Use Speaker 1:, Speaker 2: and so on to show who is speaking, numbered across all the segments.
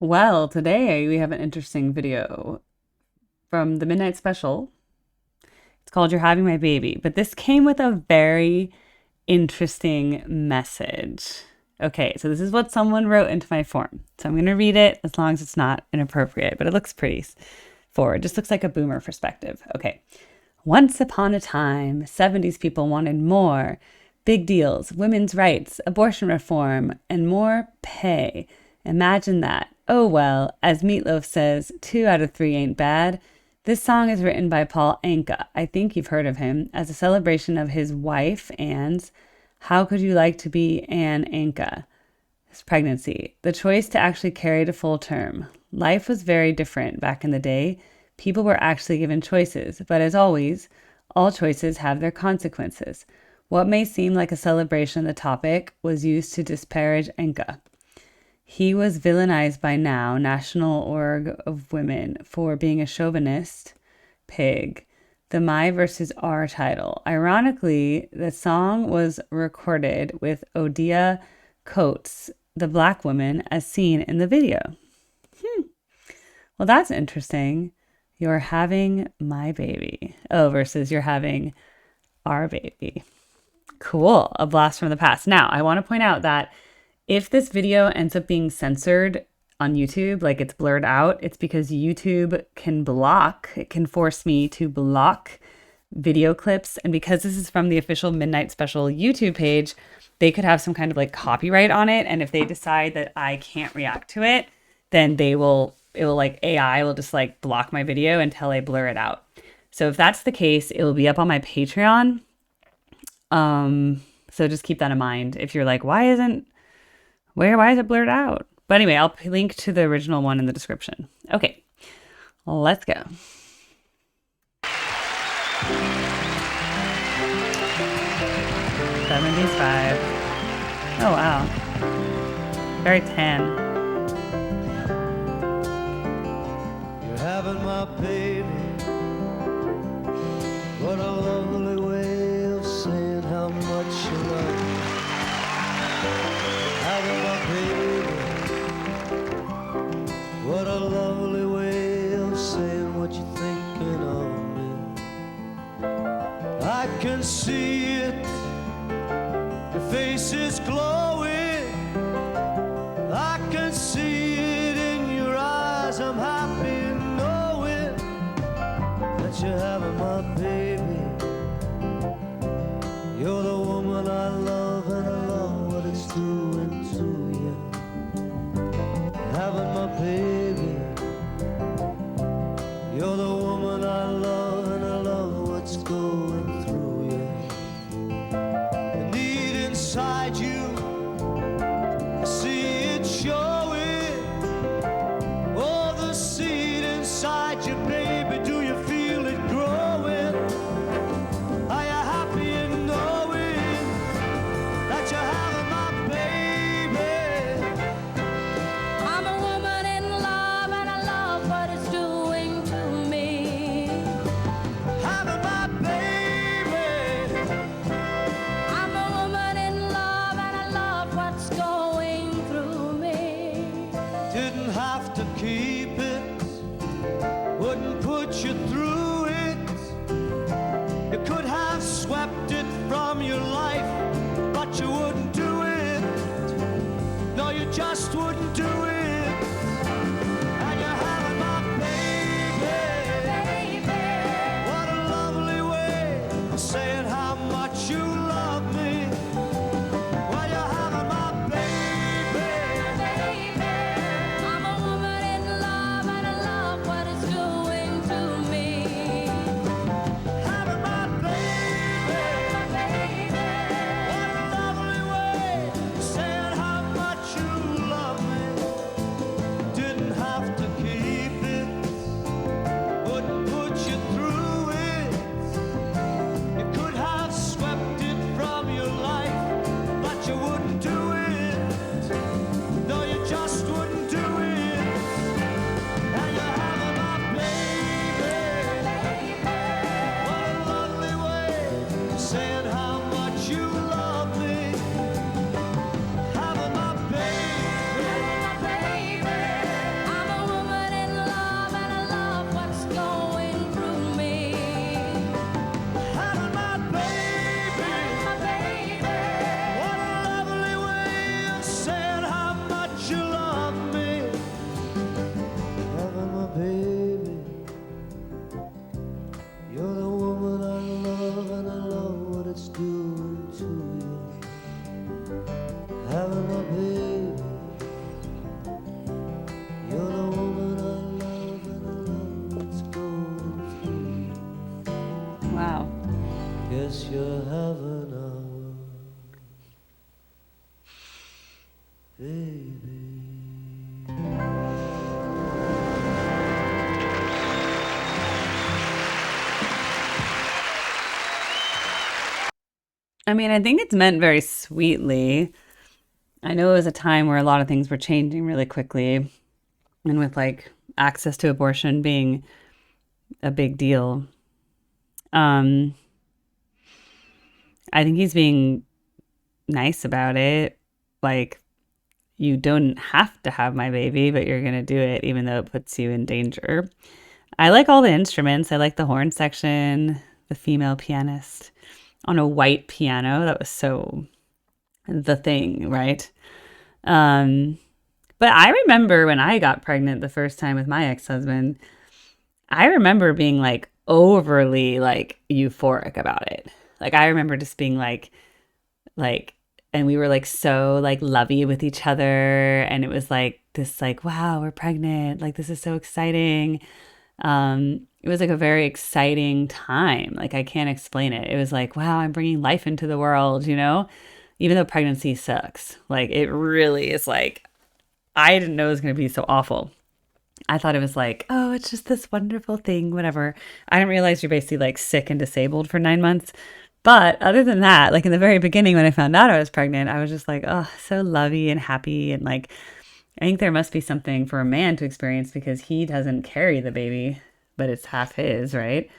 Speaker 1: Well, today we have an interesting video from the Midnight Special. It's called You're Having My Baby, but this came with a very interesting message. Okay, so this is what someone wrote into my form. So I'm going to read it as long as it's not inappropriate, but it looks pretty forward. Just looks like a boomer perspective. Okay. Once upon a time, 70s people wanted more. Big deals, women's rights, abortion reform, and more pay. Imagine that. Oh well, as Meatloaf says, 2 out of 3 ain't bad. This song is written by Paul Anka. I think you've heard of him, as a celebration of his wife, Anne's How Could You Like to Be Anne Anka? His pregnancy. The choice to actually carry to full term. Life was very different back in the day. People were actually given choices, but as always, all choices have their consequences. What may seem like a celebration of the topic was used to disparage Anka. He was villainized by now National Org of Women for being a chauvinist pig. The My versus R title. Ironically, the song was recorded with Odia Coates, the black woman, as seen in the video. Well, that's interesting. You're having my baby. Oh, versus you're having our baby. Cool. A blast from the past. Now, I want to point out that if this video ends up being censored on YouTube, like it's blurred out, it's because YouTube it can force me to block video clips. And because this is from the official Midnight Special YouTube page, they could have some kind of like copyright on it. And if they decide that I can't react to it, then AI will just like block my video until I blur it out. So if that's the case, it will be up on my Patreon. So just keep that in mind. If you're like, why is it blurred out? But anyway, I'll link to the original one in the description. Okay, let's go. '75. Oh wow, very tan.
Speaker 2: You're having my baby. What a lovely way of saying how much you love me. Having my baby. What a lovely way of saying what you're thinking of me. I can see it. Your face is glowing. I can see it in your eyes. I'm happy knowing that you're having my baby. You're the woman I love, and I love what it's doing to you. Having my baby. You're the woman I love, and I love what's going through you. The need inside you, I see it showing. Oh, the seed inside you, baby, do you feel it growing? Are you happy in knowing that you're having my baby?
Speaker 3: I'm a woman in love, and I love what it's doing to me.
Speaker 2: Having my baby.
Speaker 3: I'm a woman in love, and I love what's going through me.
Speaker 2: Didn't have to keep it, wouldn't put you through it. You could have swept it from your life, but you wouldn't do it. No, you just wouldn't do it. And you're having my baby. What a lovely way of saying how much you love me. Well, you're having my baby.
Speaker 3: I'm a woman in love, and I love what it's doing to me.
Speaker 2: Having my baby. What a lovely way of saying how much you love me.
Speaker 1: I mean, I think it's meant very sweetly. I know it was a time where a lot of things were changing really quickly, and with like access to abortion being a big deal. Um, I think he's being nice about it. Like, you don't have to have my baby, but you're going to do it even though it puts you in danger. I like all the instruments. I like the horn section, the female pianist on a white piano. That was so the thing, right? Um, but I remember when I got pregnant the first time with my ex-husband, I remember being like overly like euphoric about it. Like I remember just being like and we were like so like lovey with each other, and it was like this like, wow, we're pregnant, like this is so exciting. It was like a very exciting time. Like I can't explain it. It was like, wow, I'm bringing life into the world, you know, even though pregnancy sucks. Like it really is like, I didn't know it was going to be so awful. I thought it was like, oh, it's just this wonderful thing, whatever. I didn't realize you're basically like sick and disabled for 9 months. But other than that, like in the very beginning when I found out I was pregnant, I was just like, oh, so lovey and happy. And like, I think there must be something for a man to experience because he doesn't carry the baby, but it's half his, right?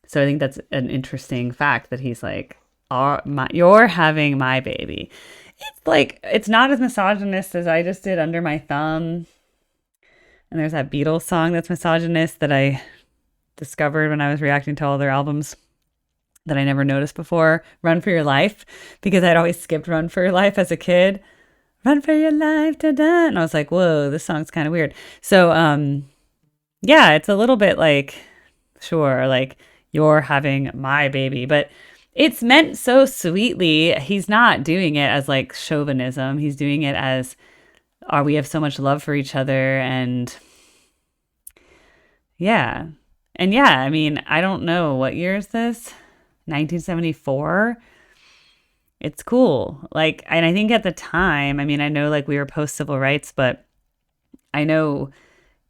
Speaker 1: So I think that's an interesting fact that he's like, you're having my baby. It's like, it's not as misogynist as I just did Under My Thumb. And there's that Beatles song that's misogynist that I discovered when I was reacting to all their albums that I never noticed before. Run for Your Life, because I'd always skipped Run for Your Life as a kid. Run for your life, da-da. And I was like, whoa, this song's kind of weird. So, yeah, it's a little bit like, sure, like you're having my baby, but it's meant so sweetly. He's not doing it as like chauvinism. He's doing it as, we have so much love for each other. And yeah. And yeah, I mean, I don't know. What year is this? 1974? It's cool. Like, and I think at the time, I mean, I know like we were post civil rights, but I know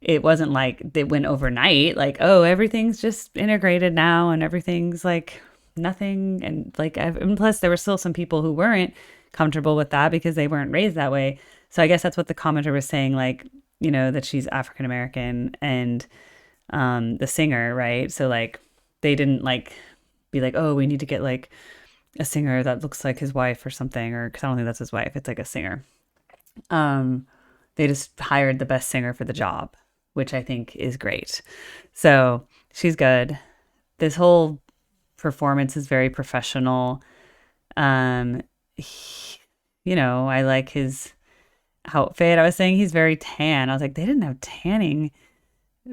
Speaker 1: it wasn't like they went overnight, like, oh, everything's just integrated now and everything's like nothing. And like, and plus there were still some people who weren't comfortable with that because they weren't raised that way. So I guess that's what the commenter was saying, like, you know, that she's African American and the singer, right? So like they didn't like be like, oh, we need to get like a singer that looks like his wife or something, or because I don't think that's his wife, it's like a singer. They just hired the best singer for the job, which I think is great. So she's good. This whole performance is very professional. You know, I like his outfit. I was saying he's very tan. I was like, they didn't have tanning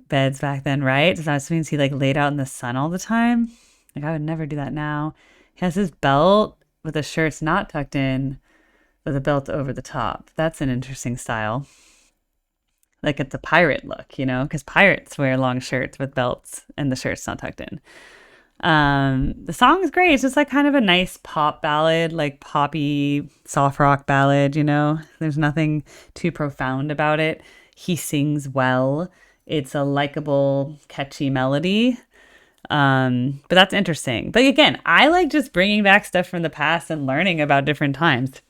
Speaker 1: beds back then, right? So that means he like laid out in the sun all the time. Like I would never do that now. He has his belt with the shirts not tucked in, with a belt over the top. That's an interesting style. Like it's a pirate look, you know, because pirates wear long shirts with belts and the shirt's not tucked in. The song is great. It's just like kind of a nice pop ballad, like poppy soft rock ballad, you know. There's nothing too profound about it. He sings well. It's a likable, catchy melody. But that's interesting. But again, I like just bringing back stuff from the past and learning about different times.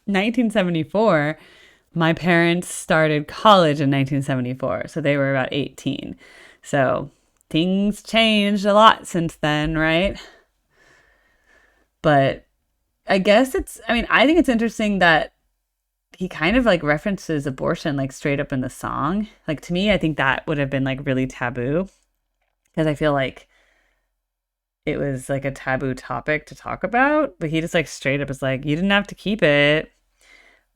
Speaker 1: 1974, my parents started college in 1974, so they were about 18. So things changed a lot since then, right? But I guess I think it's interesting that he kind of like references abortion like straight up in the song. Like to me, I think that would have been like really taboo, because I feel like it was like a taboo topic to talk about, but he just like straight up is like, you didn't have to keep it,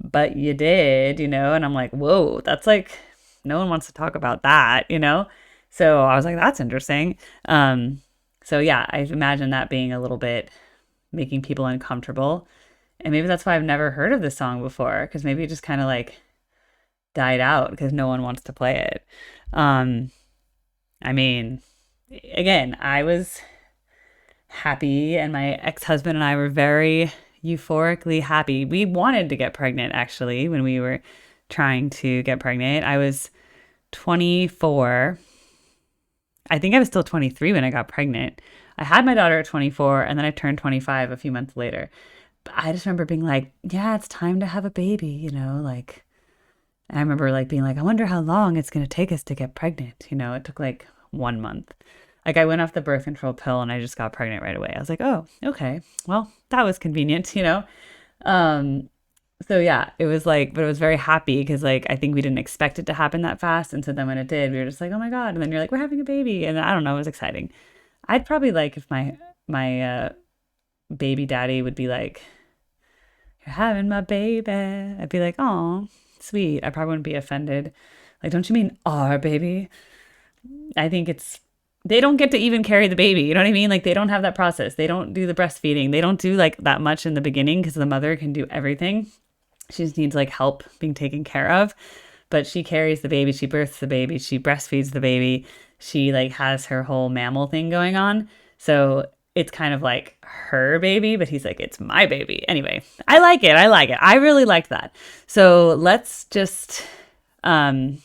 Speaker 1: but you did, you know? And I'm like, whoa, that's like, no one wants to talk about that, you know? So I was like, that's interesting. So yeah, I imagine that being a little bit making people uncomfortable. And maybe that's why I've never heard of this song before, because maybe it just kind of like died out because no one wants to play it. I mean, again, I was happy and my ex-husband and I were very euphorically happy. We wanted to get pregnant actually when we were trying to get pregnant. I was 24. I think I was still 23 when I got pregnant. I had my daughter at 24 and then I turned 25 a few months later. But I just remember being like, yeah, it's time to have a baby, like, and I remember like being like, I wonder how long it's going to take us to get pregnant. It took like 1 month. Like I went off the birth control pill and I just got pregnant right away. I was like, oh, okay. Well, that was convenient. Um, so yeah, it was like, but it was very happy because like I think we didn't expect it to happen that fast. And so then when it did, we were just like, oh my God. And then you're like, we're having a baby. And I don't know, it was exciting. I'd probably like if my baby daddy would be like, you're having my baby. I'd be like, oh, sweet. I probably wouldn't be offended. Like, don't you mean our baby? I think they don't get to even carry the baby. You know what I mean? Like, they don't have that process. They don't do the breastfeeding. They don't do like that much in the beginning because the mother can do everything. She just needs like help being taken care of. But she carries the baby. She births the baby. She breastfeeds the baby. She like has her whole mammal thing going on. So it's kind of like her baby, but he's like, it's my baby. Anyway, I like it. I really liked that. So let's just, and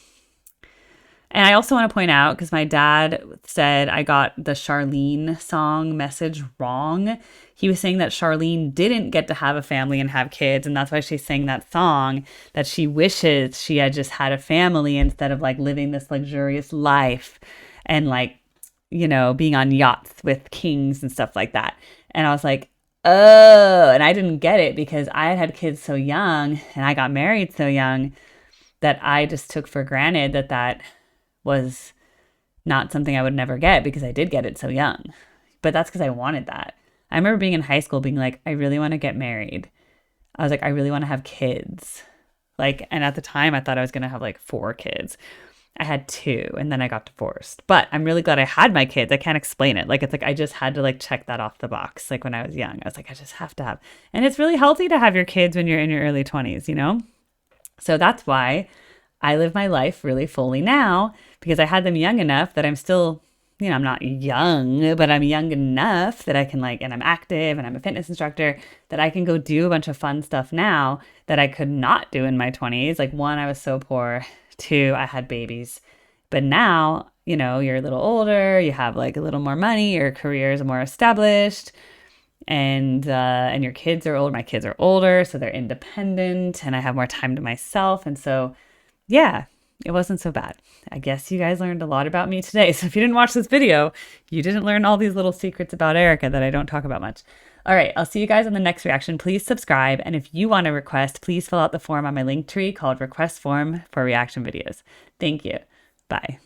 Speaker 1: I also want to point out, because my dad said I got the Charlene song message wrong. He was saying that Charlene didn't get to have a family and have kids, and that's why she sang that song, that she wishes she had just had a family instead of like living this luxurious life and like, being on yachts with kings and stuff like that. And I was like, oh, and I didn't get it because I had kids so young and I got married so young that I just took for granted that was not something I would never get because I did get it so young. But that's because I wanted that. I remember being in high school being like, I really want to get married. I was like, I really want to have kids. Like, and at the time I thought I was going to have like 4 kids. I had 2 and then I got divorced. But I'm really glad I had my kids. I can't explain it. Like, it's like I just had to like check that off the box. Like when I was young, I was like, I just have to have. And it's really healthy to have your kids when you're in your early 20s. So that's why I live my life really fully now, because I had them young enough that I'm still, I'm not young, but I'm young enough that I can like, and I'm active and I'm a fitness instructor, that I can go do a bunch of fun stuff now that I could not do in my 20s. Like 1, I was so poor. 2, I had babies. But now, you're a little older, you have like a little more money, your career is more established, and your kids are older. My kids are older, so they're independent, and I have more time to myself. And so, yeah, it wasn't so bad. I guess you guys learned a lot about me today. So if you didn't watch this video, you didn't learn all these little secrets about Erica that I don't talk about much. All right, I'll see you guys on the next reaction. Please subscribe. And if you want to request, please fill out the form on my link tree called Request Form for Reaction Videos. Thank you. Bye.